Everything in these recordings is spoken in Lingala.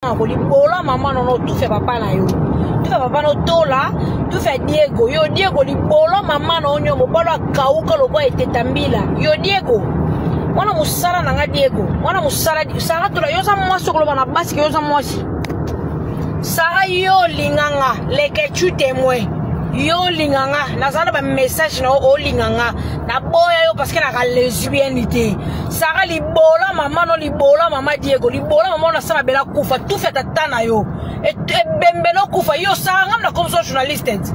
Libola maman non tout fait papa na yo. Tout fait papa no tola, tout fait Diego. Yo Diego libola maman no nyo mobala kauka lobo etetambila. Yo Diego. Wana musala na nga Diego. Wana musala Sara tola yo sa mwasi ko na basi yo sa mwasi. Sara yo linganga leke tu témoin. Yo linganga nazana ba message na o linganga na boya yo parce que na ka lesbiennité. Sara libola maman no libola maman Diego libola maman na sana bela kufa tout fait tata yo et bembeno kufa yo Sara ngamna comme ça journaliste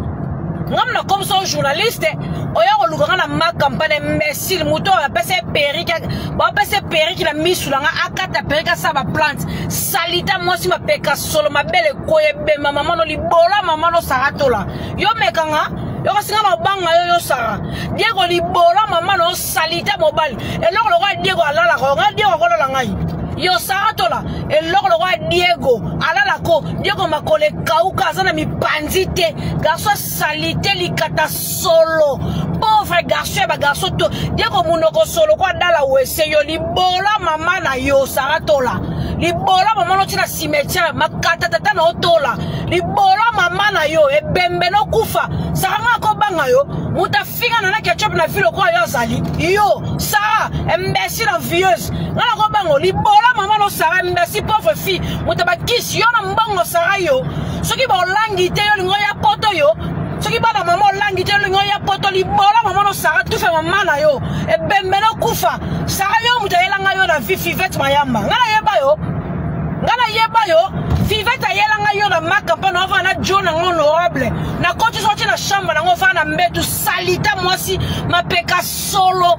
ngamna comme ça journaliste oya ko lukanga na ma campagne imbécile muto ba pese periki la misulanga akata perika sa ba plante salita moi si ma peka solo ma belle koye be maman no libola maman no Sara tola yo mekanga yo singa mabanga yo Sara Diego libola maman no salita mobile et loko loko Diego alala ko nga Diego ko la ngai yo Sara tola et loko loko Diego alala ko Diego makole kauka sana mi panzite garçon salite likata solo pauvre garçon ba garçon to Diego munoko solo ko dala wese yo libola maman na yo Sara tola libola maman no tina cimetière makata tata no tola libola maman na yo e bembe no kufa Sara ngako banga yo mutafika na ketchup na filo ko yo zali yo Sara imbécile vieuse ngala ko bango libola maman no Sara imbécile pauvre fille mutabakisi yo na mbango Sara yo soki ba olangi te yo lingo ya poto yo soki ba na maman olangi te yo lingo ya poto libola maman no Sara tout fait maman na yo e bembe no kufa Sara yo mutayelanga yo na Vivette Mayamba ngala yeba yo Vivette ayelanga yo na makampano ava na John honorable na koti sorti na chambre na ngova na mbetu salita mwasi mapeka solo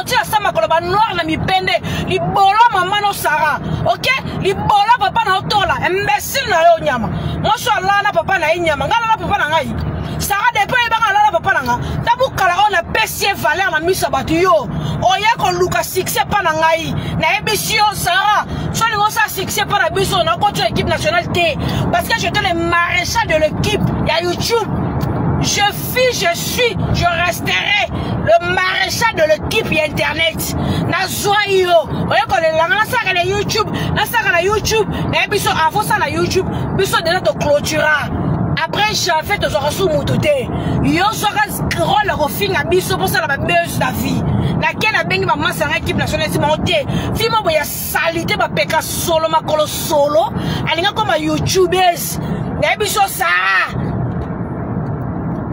tia sama koloba noir na mipende libola mama no Sara OK libola papa na otola imbécile na yo nyama moso alana papa na nyama ngala na papa na ngai Sara depuis ba ngala papa na nga tabukala ona pesie valeur na misa batu yo oya ko luka succès pa na ngai na ebisio Sara so li ngosa succès pa na biso na coach équipe nationale T parce que j'étais le maréchal de l'équipe ya YouTube je resterai le maréchal de l'équipe internet na zoyo oya ko le langa saka na YouTube na biso avant ça na YouTube biso déjà to clôtura après j'ai fait des ressources mototé yo sera rôle refinga biso pour ça la buzz la vie laquelle a bengi maman sa équipe nationale si monté fimo boya salité ba peka solo makolo solo alinga comme youtubers na biso ça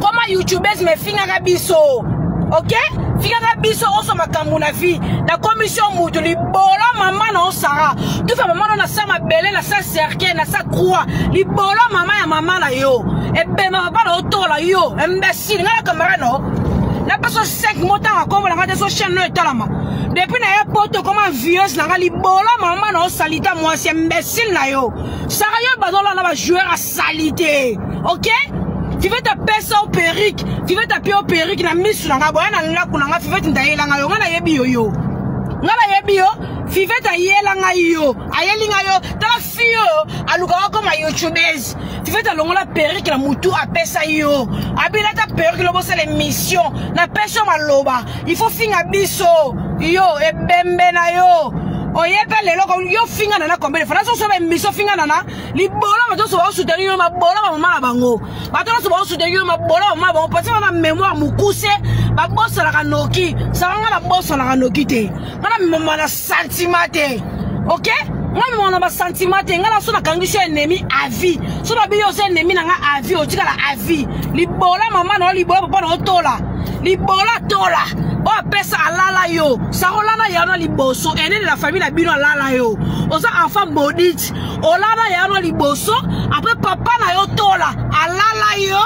comme youtubers me finga ga biso OK finga biso oso makambu na vie la commission mutu libola maman na Sara tout fait maman na sa mabele na sa cercle na sa croix libola maman ya maman na yo e be maman pa na otola yo imbécile ngala caméra no la personne 5 montants comme la radio chaîne no etalama depuis na ya poto comme vieuse na libola maman na salita moi c'est imbécile na yo Sara yo bazola na ba joueur à salité OK Vivette ta pesa au perruque, Vivette ta pio perruque na misu na ngabo na nla kuna nga Vivette ndaela nga yo ngana yebi yo. Ngala yebi yo, Vivette ayela nga yo, ayeli nga yo, ta fio aluka ko ma youtubers. Vivette alongola perruque na mutu a pesa yo. Abila ta perruque lobo c'est l'émission, na pesa maloba. Il faut finga biso. Yo e bembe na yo. Oye pele loko yo finga na combien de fois so be miso finga na libola bato so ba soutenir ma bola mama bango bato so ba soutenir ma bola mama bango parce que na mémoire mukuse ba bossa la kanoki sanga la bossa la kanoki te ngana mama na sentiment te OK ngana mama na sentiment te ngana so na kangisho ennemi à vie so na biyo se ennemi na nga à vie o tikala à vie libola mama na libola papa na otola libola tola o pesa alala yo sarolana yana liboso ene la famille la bino alala yo oza enfant maudite olana yana liboso après papa na yo tola alala yo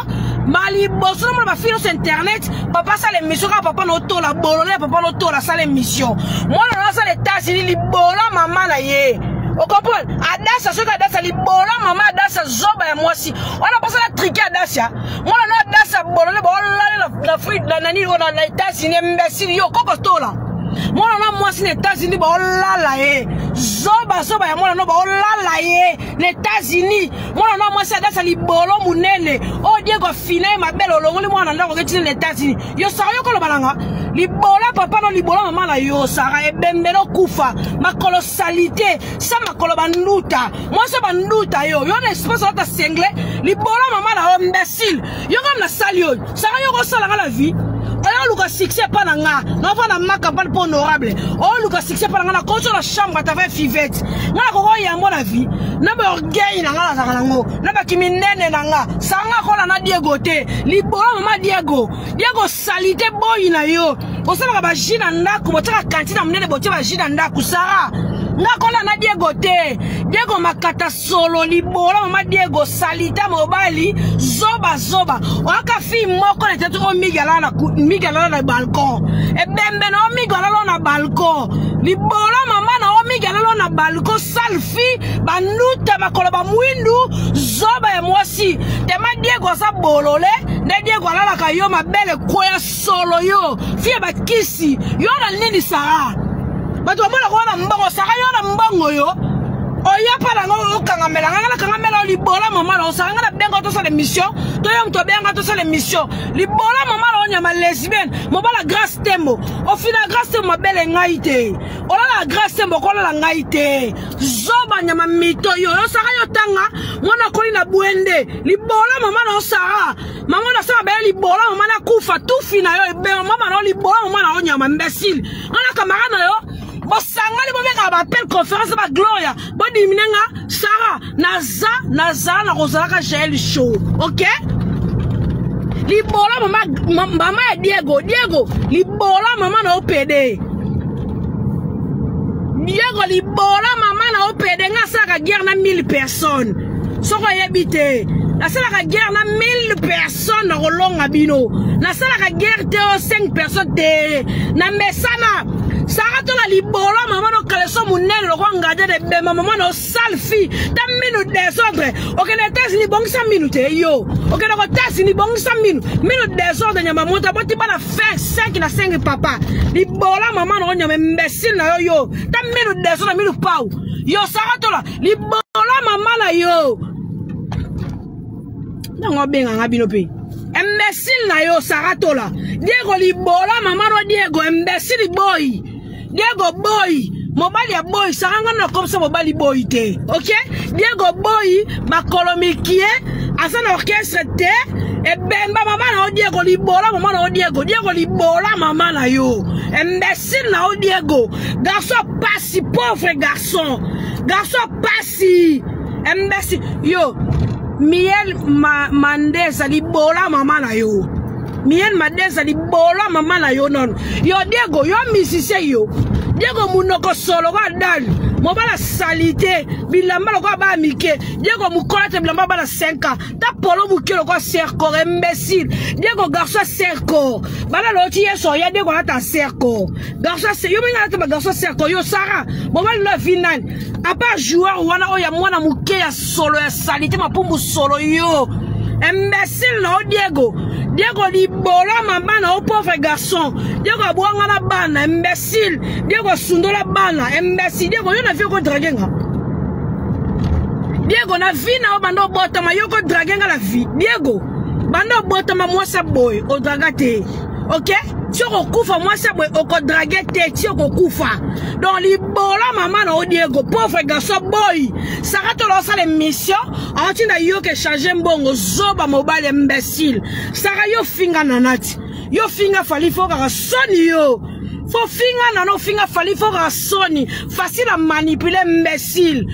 mali boso na ba filo sur internet papa ça l'émission ka papa no tola bolole papa no tola ça l'émission moi na ça les États-Unis libola maman na ye o comprend adasa so ka adasa libola maman adasa zoba ya mwasi on a passé la triquer adasa moi na adasa bolole bolole la fruit na nani on a États-Unis imbécile yo koko tola moi na moi si les États-Unis ba olala ye zoba ya mwana no ba olala ye les États-Unis mwana no moi ça dasa libolo munene o Diego fina ma belle olongoli mwana ndako ketine les États-Unis yo sara yo kolo balanga libola papa no libola mama na yo sara e bembelo kufa makolo salité ça makolo banduta moi ça banduta yo na espace ta sengle libola mama na imbécile yo comme na salio sara yo ko sala la vie oyo luka succès pa nanga na fa na maka pas honorable oyo luka succès pa nanga na ko la chambre ta fait fivette ngala ko yambo na vie na ba orgueil na ngala za nango na ba kiminene nanga sanga ko na Diego te libola mama Diego salité boy na yo osala ba jina ndako botaka kantina munene botia ba jina ndako sara ngakola na Diego te Diego makata solo libola mama Diego salita mobali zoba waka fi moko na tetu migala na balcon e bembe na migala na balcon libola mama na migala na balcon selfie banuta makolo ba mwindu zoba ya mwasi te ma Diego sa bolole ne Diego ala ka yo mabele koya solo yo fie bakisi yo na nini sara bato mona ko na mbongo saka yo na mbongo yo oya para ngo kangamela libola mama na osanga na bengo to sa mission to yo mto benga to sa mission libola mama na onya ma lesbienne mo bala grâce tembo o fina grâce tembo mabele ngaite ola la grâce tembo ko la ngaite zoba nyama mito yo saka yo tanga mona ko na buende libola mama na osara mama na sa bele libola mama na kufa tu fina yo be mama na libola mama na onya ma imbécile ona kamara na yo bosangani bobeka ba appel conférence ba Gloria bo diminenga Sarah naza na kozalaka Jael show OK libola mama ya Diego libola mama na OPD Diego libola mama na OPD nga saka guerre na 1000 personnes soko yebite na sala guerre na 1000 personnes na rolonga bino na sala guerre te 5 personnes te na mesana Sarah la libola maman no kaleso munene lo ngade de be maman no selfie ta minute désordre OK les test ni bon 5 minutes yo OK le test ni bon 5 minutes désordre nyama monta boti bana faire 5 na 5 papa libola maman no nyama imbécile na yo ta minute désordre minute pau yo Sarah la libola maman la yo nango benga ngabino pe imbécile na yo Sarah la Diego libola maman no Diego imbécile boy Diego boy mobali ya boy saranga na comme ça mobali boy te OK Diego boy makolomikie asana orchestre te e bemba mama na Diego libola mama na Diego libola mama na yo imbécile na Diego garçon passi pauvre garçon passi imbécile yo Miel Mandeza libola mama na yo Miel Mandeza libola mama na yo non yo Diego yo musicien yo Diego munoko solo kwa dal mobala salite bilamba lokwa ba mike Diego mukola te bilamba bala 5 ta polo mukelo kwa cerco imbécile Diego garçon cerco bala loti yeso ya Diego ata cerco garçon yo minga ta garçon cerco yo Sarah mobala la finale à part joueur wana oya mwana muke ya solo ya salite mapumbu solo yo imbécile no Diego libola mama na pauvre garçon Diego abwanga na bana imbécile Diego sundola bana imbécile Diego yo na vie ko dragenga Diego na vie na bando botama yo ko dragenga la vie Diego bando botama mwasa boy o dragate OK Tioko kufa mwasa boy o ko dragate tioko kufa donc libola mama na Diego pauvre garçon boy Sarato la sa l'émission antinda yo ke changer mbongo zoba mobile imbécile Sara yo finga nanati yo finga fali foka soni yo fo finga nano finga fali foka soni facile à manipuler imbécile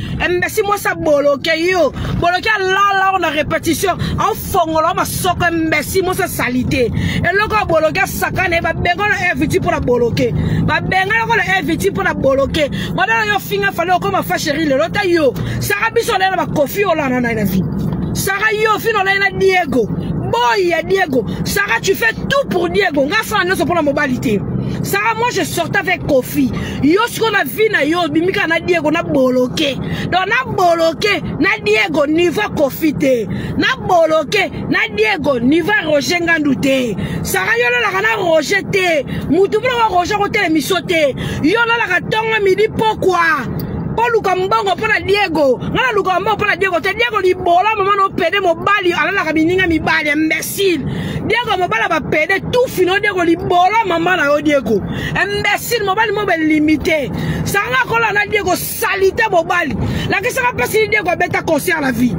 moi ça bloqué yo bloqué là on a répétition en fongolo ma soko imbécile moi ça salité et loko bloqué sakane ba bengo na invité pour la bloquer ba bengo na invité pour la bloquer madame yo finga fali comme fa chérie le lota yo Sara biso na ba kofi ola na na vie Sara yo fino na Diego boy ya Diego Sara tu fais tout pour Diego nga fa no so pour la mobilité Sarah, moi je sortais avec Kofi. Yo ce qu'on a vu na yo bimika na Diego na bloqué. Donc na bloqué na Diego niveau Kofi te. Na bloqué na Diego niveau Roger Ngandouté. Sarah yo la na Roger te. Mutu bro Roger côté l'émission te. Yo la tonga midi pourquoi? Luka mbongo pona Diego ngana luka mbongo pona Diego te Diego libola mama no pede mobali alala ka bininga mibali imbécile Diego mobala ba pede tout fino Diego libola mama na yo Diego imbécile mobali mo be limité sanga kola na Diego salité mobali la ki sanga place Diego beta concert la vie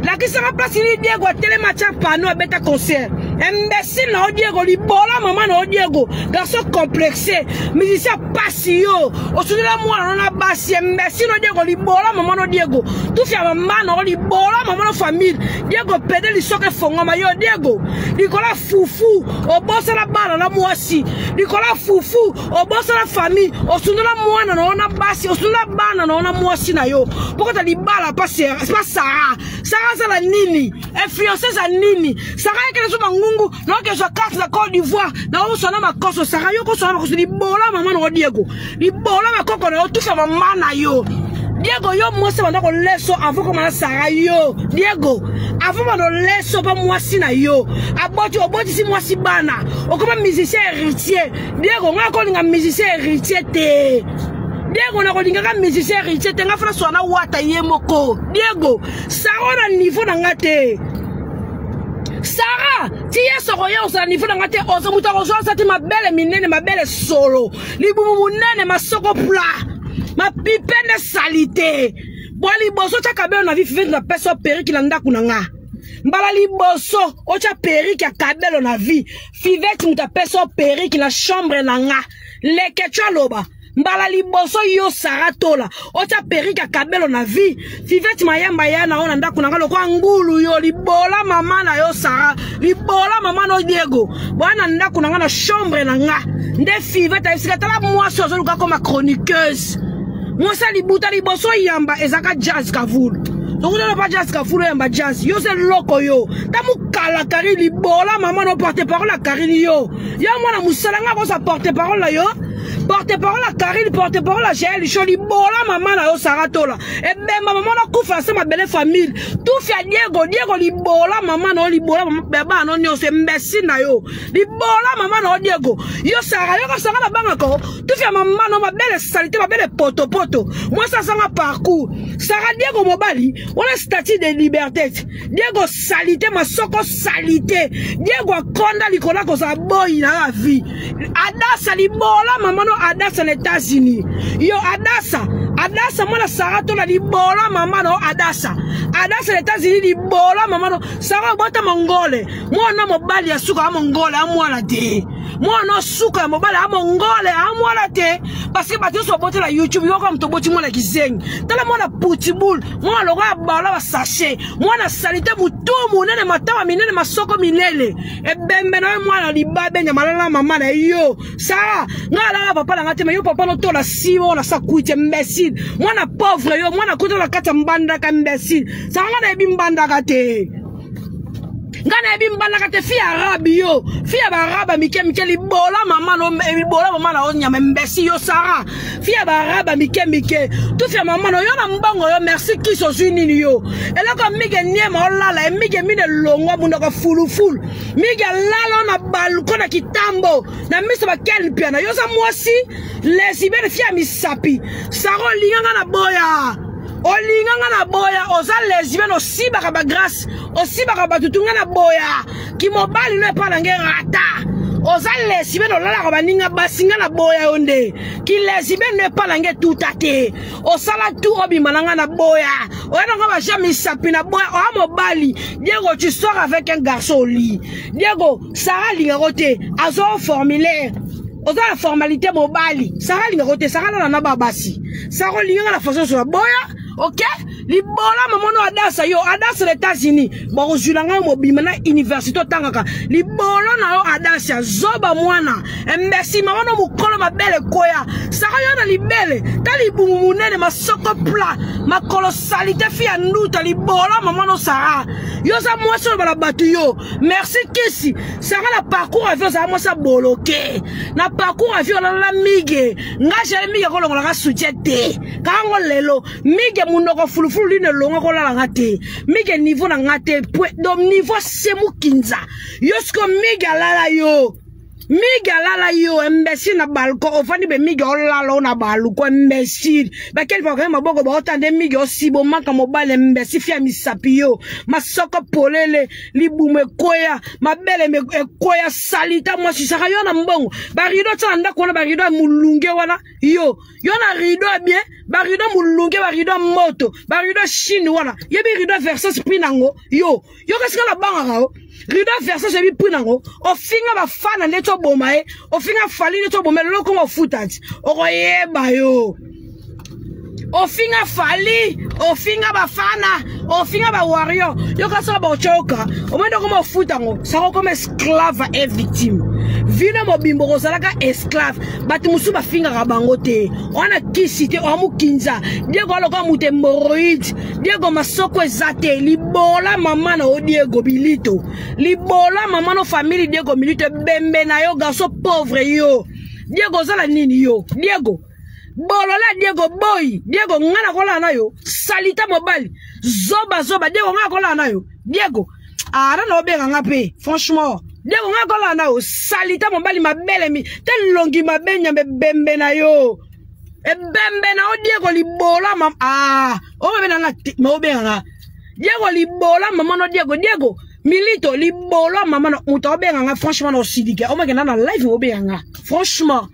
la ki sanga place Diego télé match pano beta concert imbécile na Diego libola mama na Diego garçon complexé musicien passio o sunila mwana na basi imbécile no Diego libola mama no Diego tout fait mama no libola mama no famille Diego pede li soke fongoma yo Diego likola fufu o bossa la bana na mwasi likola fufu o bossa la famille o sunila mwana no na basi o sunila bana no na mwasi na yo pourquoi ta libala pas Sarah ça la nini influenceuse à nini Sarah que so mangungu no que so carte la Côte d'Ivoire na o sona makoso Sarah yo ko sona makoso libola mama no Diego libola makoko na tout fait mama na yo Diego yo moi c'est pendant qu'on laisse avant comment Sarah yo Diego avant qu'on laisse pas moi si na yo aboti oboti si moi si bana o comme musicien héritier Diego nga ko nga musicien héritier te Diego na ko nga musicien héritier te nga fra so na wata yemoko Diego Sarah na niveau na ngate Sarah, tu es sur le niveau de ngate ozo mutarozo ça ma belle minene ma belle solo libumu nene ma soko plat ma pipene salité boli boso chakabe na vie fait na personne péri qui landa kunanga mbala liboso ocha péri qui a kabelo na vie fivete muta personne péri qui la chambre nanga leketcha loba mbala liboso yo saratola ocha perika kabelo na vie fivete mayamba yana ona ndaku nanga lokwa ngulu yo libola mama na yo Sarah libola mama no Diego bwana ndaku nanga na chambre nanga nde fivete isikatala moi sozo luka comme chroniqueuse moi ça libuta liboso yamba ezaka jazz kavulu donc on pas jazz kavulu yamba jazz yo c'est loko yo tamu kala kari libola mama no porte parole la kari yo ya mwana musalanga ko sa porte parole la yo porte-parole à Karine, porte-parole à Jaël, Choli, Bola, maman, na yo Saratola. Et ben, maman, na koufa, c'est ma belle famille. Tout fait Diego, li Bola, maman, no, li Bola, maman, non, yo, c'est imbécile, na yo. Li Bola, maman, no, Diego. Yo, Sarah, yo, Sarah, la banque, encore. Tout fait maman, no, ma belle salité, ma belle poto. Moi, ça, un parcours. Sarah, Diego, Mobali, on a statut de liberté. Diego, salité, ma soko, salité. Diego, Konda, Likona, ko sa boy, na la vie. Adassa, li Bola, maman, no, Adassa les États-Unis. Yo Adassa moi la Sarah to la di bola maman no Adassa les États-Unis di bola maman no Sarah bota mongole. Moi na mobali ya suka mongole a moi la te. Moi no suka mobali a mongole a moi la te parce que bato so bota la YouTube yo comme to boti moi la kizeng. Tala moi la putiboul, moi lo ga bala ba sachet. Moi na salité butumu nene matawa minene masoko minele. E bembe na moi na libabe nya malala maman na yo. Sarah ngala papa la ngate me yo papa no to la siwo la sakuite imbécile. Moi na pauvre yo, moi na koto la kata mbanda ka imbécile. Ça ngana ebi mbanda kate. Ngana ebi mbanda kate fi arabi yo. Fi araba mike libola mama no libola mama na onya imbécile yo Sarah. Fi araba mike. Tout fi mama no yo na mbongo yo merci qui so zuni yo. Et là comme mige niema olala, mige mine longo muna ka fulu. Mige lala na balcon na kitambo. Na misa ba kel piano yo sa mwasi les ibere fi mi sapi. Saro linganga na boya. Olinganga na boya oza lesbienne aussi baka ba grâce aussi baka ba tutunga na boya ki mobali no pa nange rata oza lesbienne olala ka baninga basinga na boya onde ki lesbienne ne pa nange tutate osala tout obimananga na boya oyana ko ba jamais sapi na boya o mobali Diego tu sors avec un garçon au lit Diego Sarah linga kote azo formulaire oza la formalité mobali Sarah linga kote Sarah na babasi Sarah linga la façon sur la boya. Ok? Libola maman adasa yo adasa les États-Unis bon julanga mobima na université tangaka libola na yo adasa zoba mwana mbesi maman mukolo mabele koya saka yo na libele tali bumunene masoko pla makolosalité fi anduta libola maman no sara yo sa mwasi bala batu yo merci kisi saka na parcours avion sa mwasi boloke na parcours avion la mige nga jere mige kolongola ka soutiete kango lelo mige munoko fulufulu line longa kola ngate mige niveau na ngate do niveau semu kinza yosko mige lala yo mbesi na balko ofani be mige olala na baluko mbesi ba quel fois ma boko ba otande mige osibo maka mobile mbesi fia misapi yo masoko polele libume koya mabele me koya salita moi si saka yo na mbongo ba rido tsanda kona ba rido mulunge wana yo na rido bien ba rido mulunge ba rido moto ba rido chine wana yebi rido versus pinango yo kasika la banga kao rido versus yebi pinango o finga ba fana neto boma o finga fali neto boma loko mo futati o koyeba yo o finga fali o finga ba fana o finga ba warrior yo kasika ba choka o mendo ko mo futango sako comme esclave et victime vino mobimbo ko salaka esclave batu musu ba finga ka bango te ona kisite o mukinza Diego loko mute hemorrhoid Diego masoko ezate libola mama na Diego bilito libola mama no family Diego milito bembe na yo gaso pauvre yo Diego zala nini yo Diego bolola Diego boy Diego ngana kola na yo salita mobali zoba Diego ngana kola na yo Diego ara no benga ngape franchement Diego ngana kola na yo salita mobali mabele mi tel longi mabenya bembe na yo bembe na o Diego libola mam o bena na mo benga Diego libola mama no Diego milito libola mama no muto benga nga franchement no sidika o makena na live o benga franchement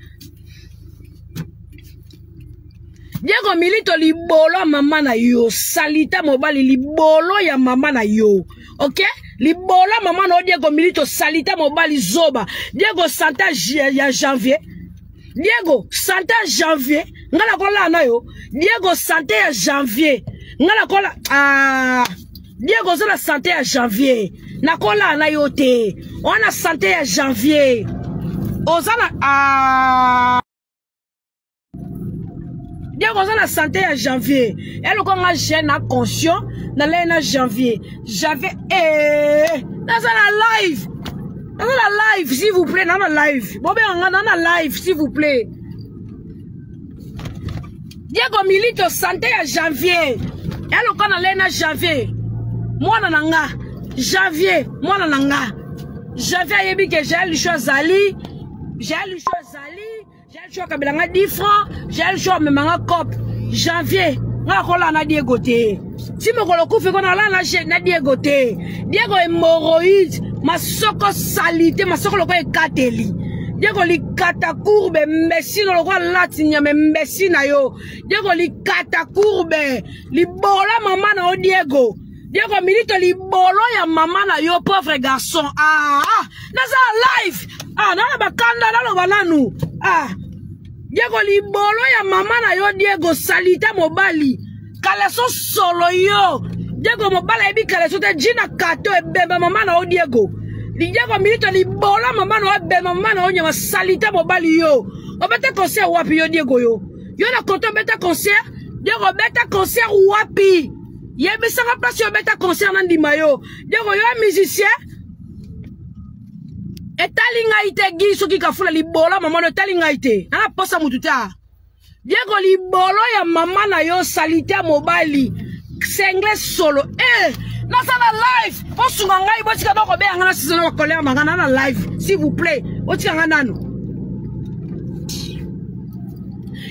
Diego milito libolo mama na yo salita mobali libolo ya mama na yo ok libolo mama na Diego milito salita mobali zoba Diego santa ya janvier Diego santa janvier ngala kola na yo Diego santa ya janvier ngala kola Diego zola santa ya janvier na kola na yo te ona santa ya janvier ozana Diego zana santé à janvier. Elle a un jeune conscient dans l'année janvier. J'avais dans la live. Dans la live s'il vous plaît, dans la live. Bon ben dans la live s'il vous plaît. Diego milite santé à janvier. Elle a dans l'année janvier. Moi nanga janvier, moi nanga. Janvier yebi que j'ai le choix Zali. J'ai le choix Zali. J'ai le choix Kabelanga 10 francs. J'ai le choix Memanga Cop. Janvier. Nga kola na Diego te. Si me kolo kufi kona la na Diego te. Diego hemorrhoïde. Masoko salite. Masoko loko e kateli. Diego li kata courbe. Mbesi no loko latinya me mbesi na yo. Diego li kata courbe. Li bola mama na o Diego. Diego milito li bolo ya mama na yo pauvre garçon. Naza live. Nana bakanda nalo bananu. Diego li bolo ya mama na yo Diego salita mobali. Kaleso solo yo. Diego mobala ebi kaleso te jina kato e beba mama na yo Diego. Diego milito li bolo mama na yo beba mama na yo nyama salita mobali yo. Obete concert wapi yo Diego yo. Yo na konto beta concert. Diego beta concert wapi. Yebe sanga place yo beta concert nan dima yo. Diego yo musicien. Etalinga ite giso ki kafula libola mama no etalinga ite. Ana posa mututa. Diego libolo ya mama na yo salita mobali. Sengle solo. Nasa na live. Osunga ngai botika doko be ngana sizolo wa kolera mangana na live. S'il vous plaît. Otika nganano.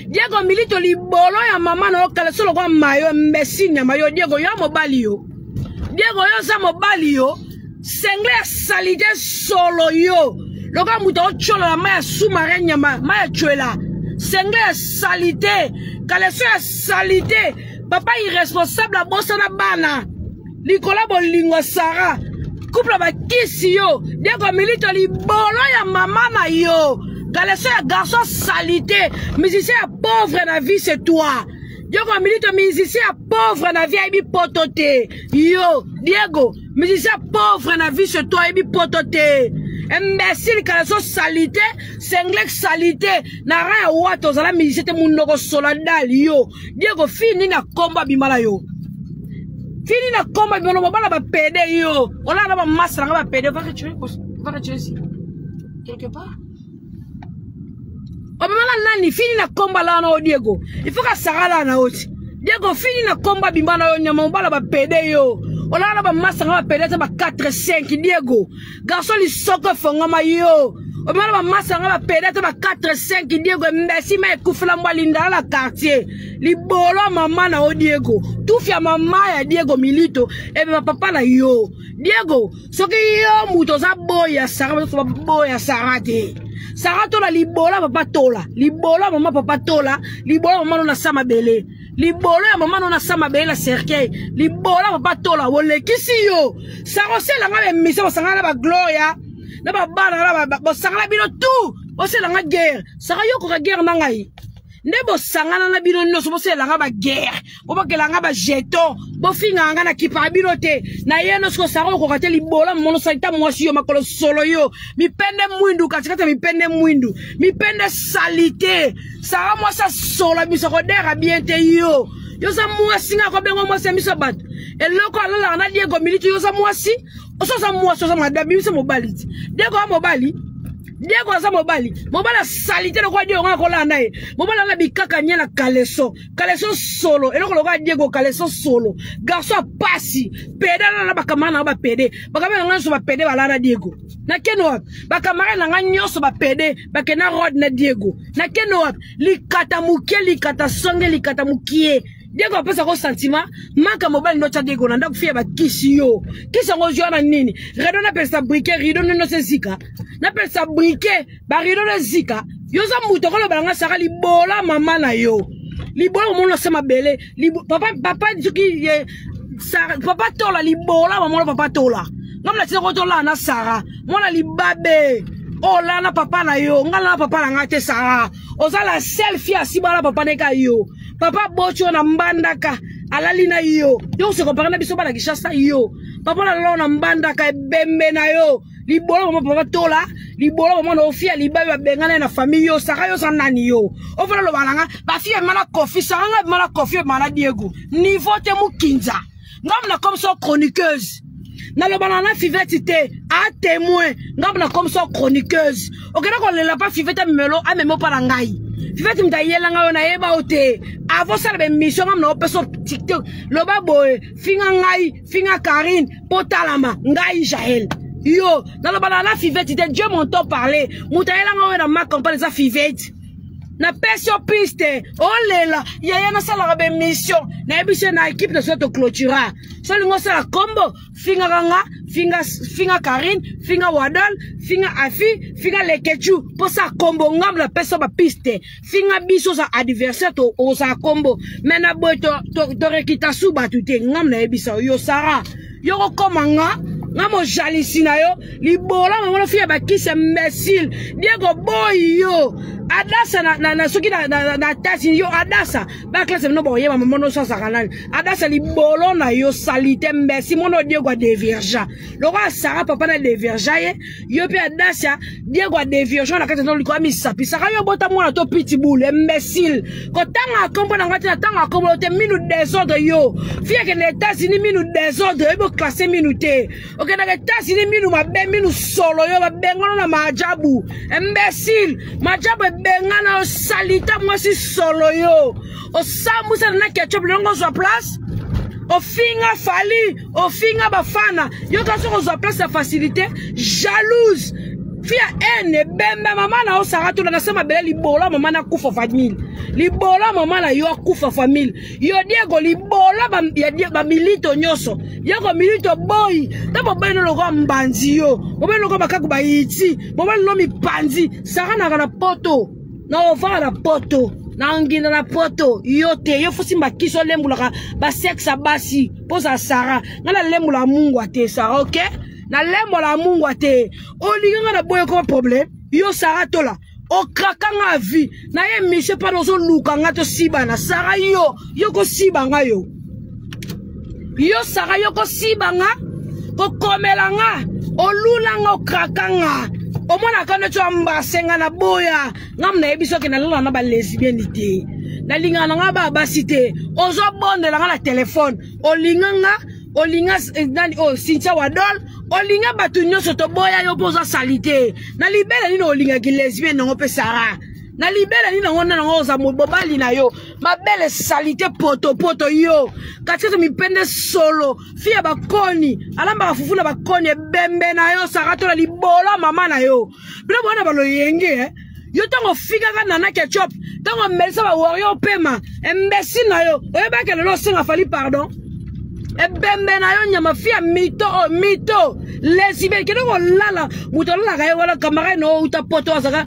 Diego milito libolo ya mama na yo kala solo kwa mayo mbesi nyama yo Diego yo mobali yo. Diego yo sa mobali yo. Sengle salite solo yo. Loka muto cholo la maya sous-marin nyama maya chuela. Sengle salite. Kaleso ya salite. Papa irresponsable a bossa na bana. Likola bolingwa Sara. Couple ba kisi yo. Diego milito li bolo ya mama na yo. Kaleso ya garçon salite. Musicien ya pauvre na vie c'est toi. Diego milito musicien pauvre na vie ibi potote. Yo, Diego, musicien pauvre na vie chez toi ibi potote. Imbécile kalaso salité, senglek salité. Na raya wato zala musicien te munoko soladal yo. Diego fini na komba bimala yo. Fini na komba bimala mobala ba pede yo. Ola na ba massa na ba pede. Va retirer ici. Quelque part. Obimala nani fini na komba la na Diego. Il faut ka sagala na oti. Diego fini na komba bimbana yo nyama mbala ba pede yo. Ola na ba massa na ba pede ba 4-5 Diego. Garçon li soko fongama yo. Obimala ba massa na ba pede ba 4-5 Diego mbesi ma ekufula mbalinda la quartier. Li bolo mama na o Diego. Tufia mama ya Diego Milito ebe papa na yo. Diego soki yo muto za boya Sara so boya Sarate. Sarato la libola papa tola. Libola mama papa tola. Libola mama na sama bele. Libola ya mama na sama bele la cercueil. Libola papa tola. Wole kisi yo. Sarose la ngabe mise basangala ba gloria. Na ba bana na ba sangala bino tout. Ose la nga guerre. Sara yo ko guerre na ngai. Ndebo sangana na bino nyonso bose la nga ba guerre. Oba ke la nga ba jeton. Bo finga nga na kipa bino te. Na yeno sko sara ko kate libola mono saita mwasi yo makolo solo yo. Mi pende mwindu katikata mi pende mwindu. Mi pende salite. Sara mwasa solo mi soko dera bien te yo. Yo sa mwasi nga ko bengo mwasi mi so bat. E loko alala na Diego Milito yo sa mwasi. Oso sa mwasi oso madame mi se mobali. Diego mobali. Diego za mobali. Mobala salite ko Diego nga ko la nae. Mobala na bikaka nyela kaleso. Kaleso solo. Eloko loka Diego kaleso solo. Garçon pasi. Peda na bakamana ba pede. Bakamana nga so ba pede bala na Diego. Na keno bakamara na nga nyoso ba pede. Bakena rod na Diego. Na keno likata muke likata songe likata mukie. Diego apesa ko sentiment manka mobile no cha Diego nanda kufia ba kisi yo kisa ngo jona nini rido na pesa briquet rido no se zika na pesa briquet ba rido na zika yo za muto ko lo balanga saka libola mama na yo libola mo no sema bele papa zuki papa tola libola mama papa tola ngamla tse ko tola na Sara mona libabe ola na papa na yo ngala na papa na ngate Sara ozala selfie asibala papa neka yo papa bocho na mbandaka alali na yo yo se compare na biso bana kishasa yo papa na lo na mbandaka bembe na yo libolo mama papa tola libolo mama no fia libabe bengana na famille yo saka yo sanani yo ofala lo balanga ba fia mana kofi sanga mana kofi mana Diego niveau te mukinza ngam na comme ça chroniqueuse na lo banana fivetité a témoin ngam na comme ça chroniqueuse okena ko le la pas fivete melo a memo para ngai fivete mtayela ngayo na yeba ote avant ça la mission ngam na opeso TikTok lo baboy finga ngai finga Karine potalama ngai Jaël yo na lo banana fivetité Dieu m'entend parler mutayela ngayo na ma campagne za fivete na pesio piste olela yaya na sala ba mission na ebise na équipe de soto clôtura soli ngo sala combo finga ranga finga Karine finga Wadal finga Afi finga Lekechu pour sa combo ngam la pesio ba piste finga biso sa adversaire to o sa combo mena boy to rekita suba tuté ngam na ebisa yo Sara yo ko komanga ngamo jalisi na yo libola mama fia ba kisa imbécile Diego boy yo adasa na soki na tasi yo adasa ba classe no boye mama no so sakanani adasa libolo na yo salite imbécile mono Diego a déverja loko Sara papa na déverja ye yo pe adasa Diego a déverja na kata no liko ami sapi saka yo bota mona to pitbull imbécile ko tanga kombo na ngati na tanga kombo te minute désordre yo fia que les États-Unis minute désordre e bo classer minute ok na tasi ni minu mabe minu solo yo babengono na majabu imbécile majabu bengana o salita mwasi solo yo o samusa na ketchup longo zo place o finga fali o finga bafana yo kaso ko zo place la facilité jalouse fia ene bembe mama na o Sara na sema bele libola mama na kufa famille libola mama na yo kufa famille yo Diego libola ba milito nyoso yako milito boy tabo beno loko mbanzi yo beno loko bakaku ba yiti beno lo mi panzi Sara na poto na ova na poto na ngina na poto yo te yo fusi makiso lembula ba sexe basi poza Sara ngala lembula Mungu ate Sara okay na lembo la Mungu ate olinga na boye ko problème yo Sara tola o krakanga vie na ye mission pa no so lukanga to sibana Sara yo ko sibanga yo Sara yo ko sibanga ko komelanga o lulanga o krakanga o mona kana to ambasenga na boya ngamna ebiso ke na lala na ba lesbianité na linga nga ba basité ozo bondela nga la téléphone o linga nani o Cynthia Wadol o linga batu nyonso to boya yo poza salite na libela ni no linga ki lesbienne ngo pe Sara na libela ni ngo na ngo za mobali na yo ma belle salite poto yo katito mi pende solo fia bakoni alamba fufuna bakoni bembe na yo Sara to la libola mama na yo bila bona balo yenge yo tango figa ka nana ketchup tango melisa ba wario pema mbesi na yo oyeba ke lelo singa fali pardon bembe na yo nyama fia mito lesbienne kedo lala mutola ga yo wala kamera no uta poto azaka